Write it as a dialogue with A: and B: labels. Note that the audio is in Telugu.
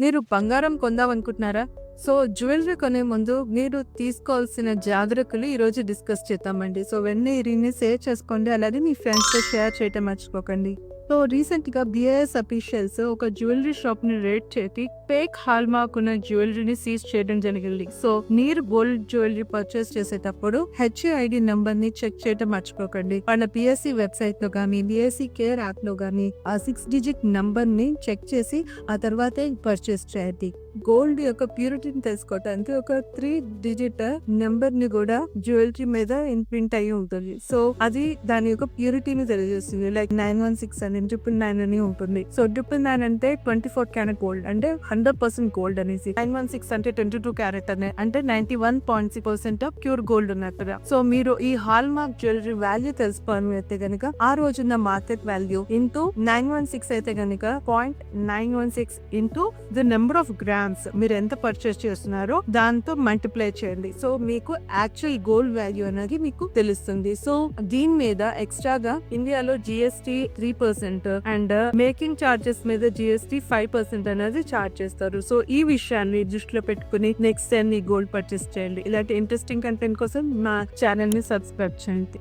A: మీరు బంగారం కొందామనుకుంటున్నారా? సో, జ్యువెలరీ కొనే ముందు మీరు తీసుకోవాల్సిన జాగ్రత్తలు ఈరోజు డిస్కస్ చేద్దామండి. సో, వెంటనే ఈ రీల్‌ని సేవ్ చేసుకోండి. అలాగే మీ ఫ్రెండ్స్‌తో షేర్ చేయటం మర్చిపోకండి. సో, రీసెంట్‌గా BIS అఫీషియల్స్ ఒక జ్యువెలరీ షాప్‌ని రేడ్ చేసి ఫేక్ హాల్‌మార్క్ ఉన్న జ్యువెలరీని సీజ్ చేయడం జరిగింది. సో, మీరు గోల్డ్ జ్యువెలరీ పర్చేస్ చేసేటప్పుడు HUID నంబర్‌ని చెక్ చేయడం మర్చిపోకండి. వాళ్ళ BSE వెబ్‌సైట్‌లో గానీ, BSE కేర్ యాప్‌లో గానీ ఆ 6 డిజిట్ నంబర్‌ని చెక్ చేసి ఆ తర్వాతే పర్చేస్ చేయండి. గోల్డ్ యొక్క ప్యూరిటీని తెలుసుకోవటానికి ఒక 3 డిజిట్ నెంబర్‌ని కూడా జ్యువెలరీ మీద ఇంప్రింట్ అయ్యి ఉంటుంది. సో, అది దాని యొక్క ప్యూరిటీని తెలియజేస్తుంది. లైక్ 916 అని 999 అని ఉంటుంది. సో, 999 అంటే 24 క్యారెట్ గోల్డ్ అంటే 100% గోల్డ్ అనేసి. 916 అంటే 22 క్యారెట్ అంటే 91.6% ఆఫ్ ప్యూర్ గోల్డ్ ఉన్నట్టుగా. సో, మీరు ఈ హాల్ మార్క్ జ్యువెలరీ వాల్యూ తెలుసుకోవాలి అయితే గనుక ఆ రోజున్న మార్కెట్ వాల్యూ ఇంటూ 916 అయితే గనుక 0.916 into the number of grams మీరు ఎంత పర్చేస్ చేస్తున్నారో దాంతో మల్టిప్లై చేయండి. సో, మీకు యాక్చువల్ గోల్డ్ వాల్యూ అనేది మీకు తెలుస్తుంది. సో, దీని మీద ఎక్స్ట్రాగా ఇండియాలో GST 3% అండ్ మేకింగ్ చార్జెస్ మీద GST 5% అనేది చార్జ్ చేస్తారు. సో, ఈ విషయాన్ని దృష్టిలో పెట్టుకుని నెక్స్ట్ టైం ఈ గోల్డ్ పర్చేస్ చేయండి. ఇలాంటి ఇంట్రెస్టింగ్ కంటెంట్ కోసం మా ఛానల్ ని సబ్స్క్రైబ్ చేయండి.